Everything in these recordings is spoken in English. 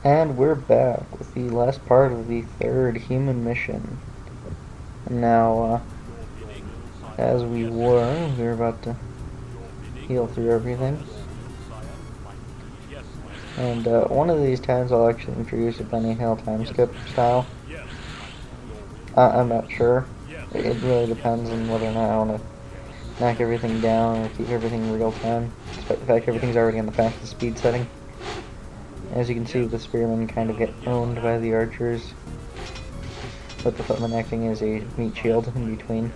And we're back with the last part of the third human mission. Now, as we were about to heal through everything. And one of these times I'll actually introduce a Benny Hill time skip style. I'm not sure. It really depends on whether or not I want to knock everything down or keep everything real time. Despite the fact everything's already on the fastest speed setting. As you can see, the spearmen kind of get owned by the archers, with the footmen acting as a meat shield in between.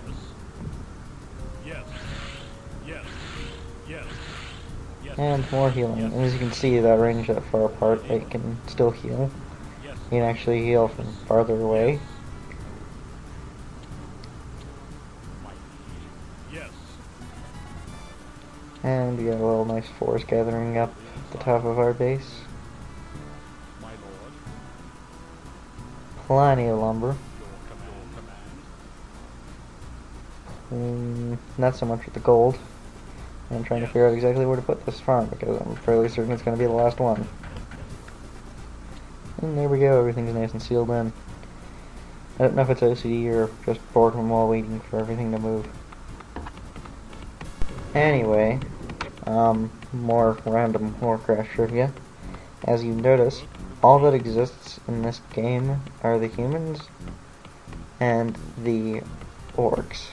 And more healing. And as you can see, that range that far apart, it can still heal. You can actually heal from farther away. And we got a little nice forest gathering up at the top of our base. Plenty of lumber. Not so much with the gold. I'm trying to figure out exactly where to put this farm because I'm fairly certain it's going to be the last one. And there we go, everything's nice and sealed in. I don't know if it's OCD or just boredom while waiting for everything to move. Anyway, more random Warcraft trivia. As you notice, all that exists in this game are the humans and the orcs.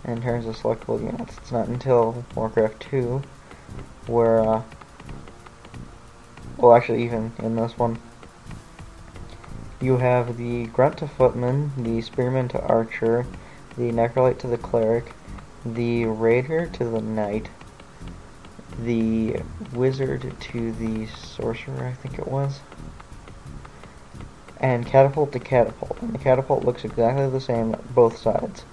In terms of selectable units, it's not until Warcraft 2 where, well actually even in this one, you have the Grunt to Footman, the Spearman to Archer, the Necrolite to the Cleric, the Raider to the Knight, the Wizard to the Sorcerer, I think it was, and Catapult to Catapult. And the Catapult looks exactly the same on both sides.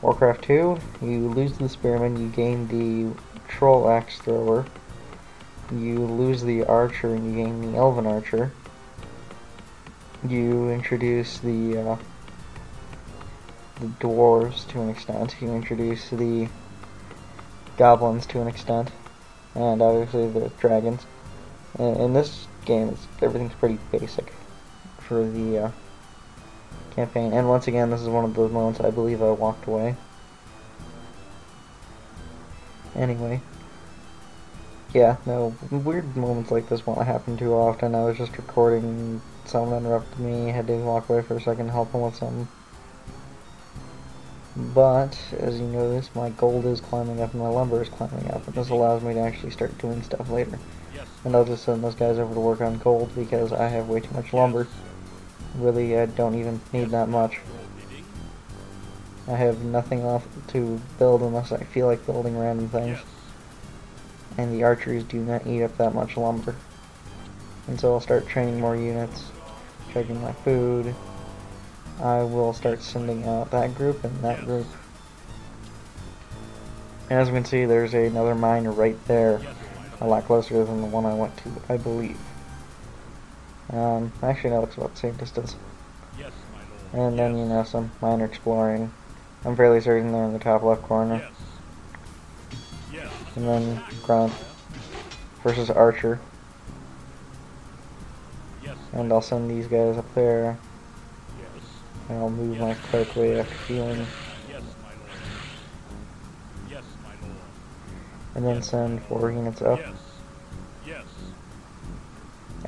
Warcraft 2, you lose the Spearman, you gain the Troll Axe Thrower, you lose the Archer and you gain the Elven Archer, you introduce the Dwarves to an extent, you introduce the Goblins to an extent, and obviously the Dragons. In this game, everything's pretty basic for the campaign, and once again, this is one of those moments I believe I walked away. Anyway, yeah, no, weird moments like this won't happen too often. I was just recording, someone interrupted me, had to walk away for a second to help them with something. But, as you notice, my gold is climbing up and my lumber is climbing up, and this allows me to actually start doing stuff later. And I'll just send those guys over to work on gold because I have way too much lumber. Really, I don't even need that much. I have nothing left to build unless I feel like building random things. And the archers do not eat up that much lumber. And so I'll start training more units, checking my food. I will start sending out that group and that group. And as we can see, there's another mine right there. A lot closer than the one I went to, I believe. Actually, no, it's about the same distance. And then, you know, some minor exploring. I'm fairly certain they're in the top left corner. And then Grunt versus Archer. And I'll send these guys up there. And I'll move my clerk way after healing. And then send 4 units up.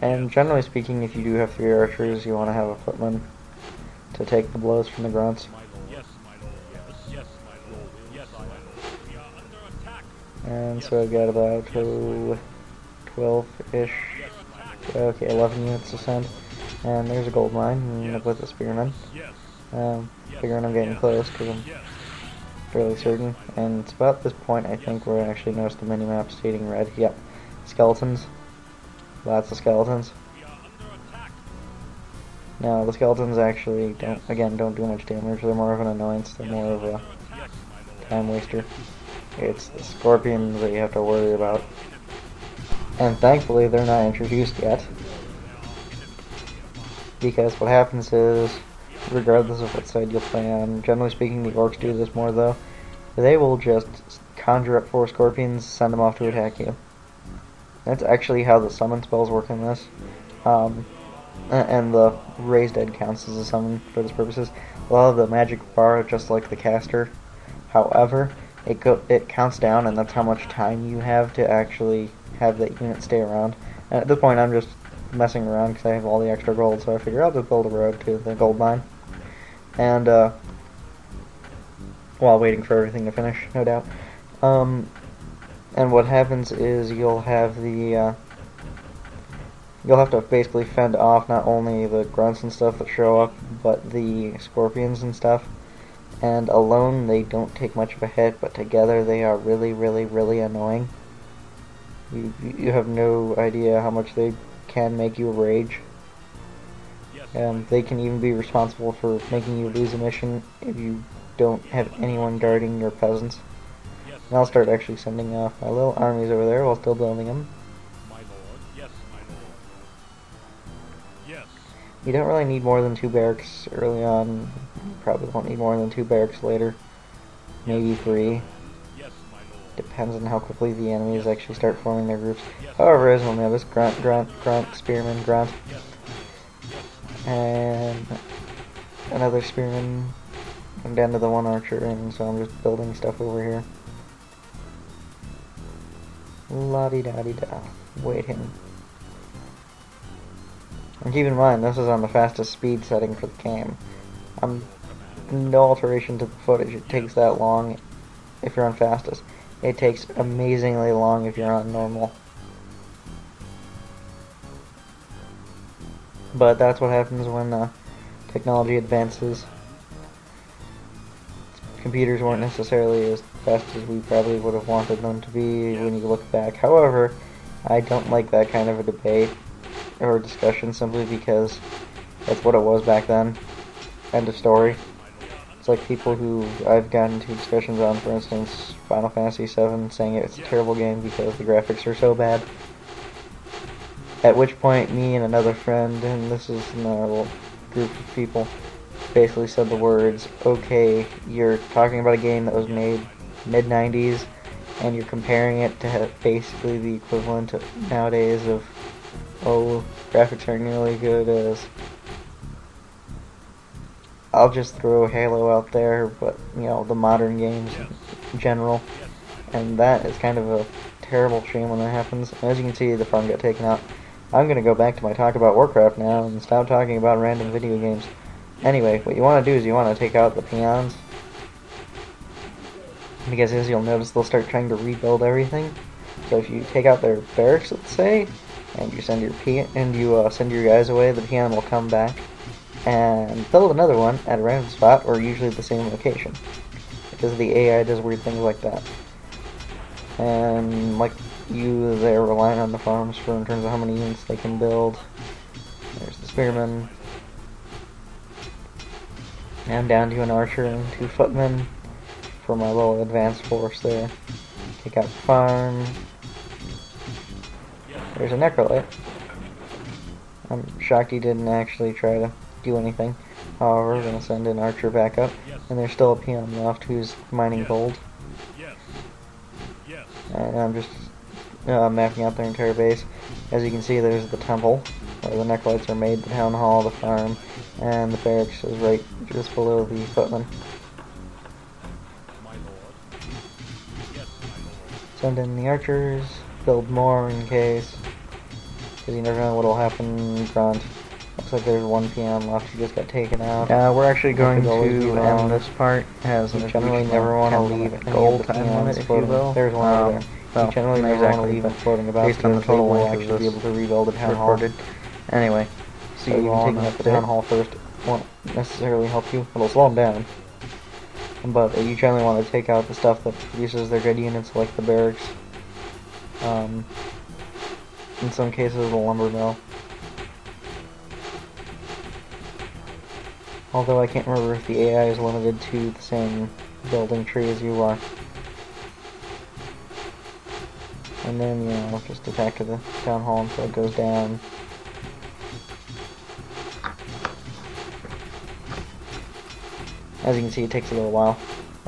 And generally speaking, if you do have 3 archers, you want to have a footman to take the blows from the grunts. And so I've got about 12-ish, okay, 11 units to send. And there's a gold mine with the spearmen. Figuring I'm getting close because I'm fairly certain. And it's about this point I think where I actually noticed the minimap stating red. Yep, skeletons. Lots of skeletons. Now, the skeletons actually don't do much damage. They're more of an annoyance. They're more of a time waster. It's the scorpions that you have to worry about. And thankfully, they're not introduced yet. Because what happens is, regardless of what side you'll play on, generally speaking, the orcs do this more though, they will just conjure up 4 scorpions, send them off to attack you. That's actually how the summon spells work in this. And the raised dead counts as a summon for this purposes. A lot of the magic bar, just like the caster. However, it counts down, and that's how much time you have to actually have that unit stay around. And at this point, I'm just messing around because I have all the extra gold, so I figure I'll just build a road to the gold mine. And while waiting for everything to finish, no doubt. And what happens is you'll have the you'll have to basically fend off not only the grunts and stuff that show up, but the scorpions and stuff. And alone they don't take much of a hit, but together they are really, really, really annoying. You have no idea how much they can make you rage. They can even be responsible for making you lose a mission if you don't have anyone guarding your peasants. And I'll start actually sending off my little armies over there while still building them. You don't really need more than 2 barracks early on. You probably won't need more than 2 barracks later. Maybe 3. Depends on how quickly the enemies actually start forming their groups. However, as we'll notice, grunt, grunt, grunt, spearman, grunt. And another spearman. I'm down to the 1 archer, and so I'm just building stuff over here. La-di-da-di-da. Waiting. And keep in mind, this is on the fastest speed setting for the game. No alteration to the footage. It takes that long if you're on fastest. It takes amazingly long if you're on normal. But that's what happens when technology advances. Computers weren't necessarily as fast as we probably would have wanted them to be when you look back. However, I don't like that kind of a debate or discussion simply because that's what it was back then. End of story. It's like people who I've gotten into discussions on, for instance, Final Fantasy VII, saying it's a terrible game because the graphics are so bad. At which point, me and another friend, and this is another little group of people, basically said the words, okay, you're talking about a game that was made mid-90s, and you're comparing it to basically the equivalent of nowadays of, oh, graphics aren't nearly good as... I'll just throw Halo out there, but, you know, the modern games in general. And that is kind of a terrible shame when that happens. As you can see, the farm got taken out. I'm going to go back to my talk about Warcraft now and stop talking about random video games. Anyway, what you want to do is you want to take out the peons. Because as you'll notice, they'll start trying to rebuild everything. So if you take out their barracks, let's say, and you send your send your guys away, the peon will come back and build another one at a random spot, or usually the same location, because the AI does weird things like that. And like they're relying on the farms for in terms of how many units they can build. There's the spearmen, and down to an archer and 2 footmen for my little advanced force there. Take out the farm. There's a necrolite. I'm shocked he didn't actually try to do anything. However, we're going to send an archer back up, and there's still a peon left who's mining gold. And I'm just mapping out their entire base. As you can see, there's the temple, where the necrolites are made, the town hall, the farm, and the barracks is right just below the footmen. Send in the archers, build more in case, because you never know what will happen in front. Looks like there's 1 peon left who just got taken out. We're actually going to end this part, as you generally never want to leave any gold time limit, if you will. There's one over there. Well, you generally never want to leave them floating about, based on the total length of this be able to rebuild the town hall. Anyway, so even taking out the town hall first won't necessarily help you. It'll slow them down. But you generally want to take out the stuff that produces their good units, like the barracks. In some cases, the lumber mill. Although I can't remember if the AI is limited to the same building tree as you are. And then, you know, just attack to the town hall until it goes down. As you can see, it takes a little while.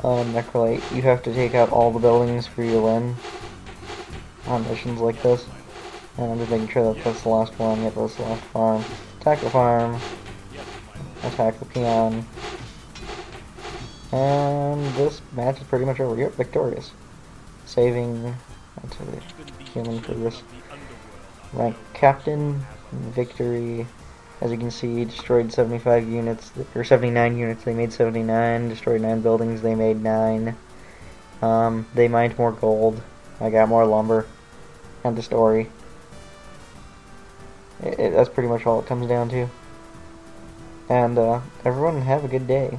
Necrolite, you have to take out all the buildings for you to win on missions like this. And I'm just making sure that that's the last one. Yep, that's the last farm. Attack the farm. Attack the peon. And this match is pretty much over. Yep, victorious. Saving that's a human for this. Rank captain. Victory. As you can see, destroyed 75 units, or 79 units, they made 79, destroyed 9 buildings, they made 9. They mined more gold, I got more lumber, and the story. That's pretty much all it comes down to. And, everyone have a good day.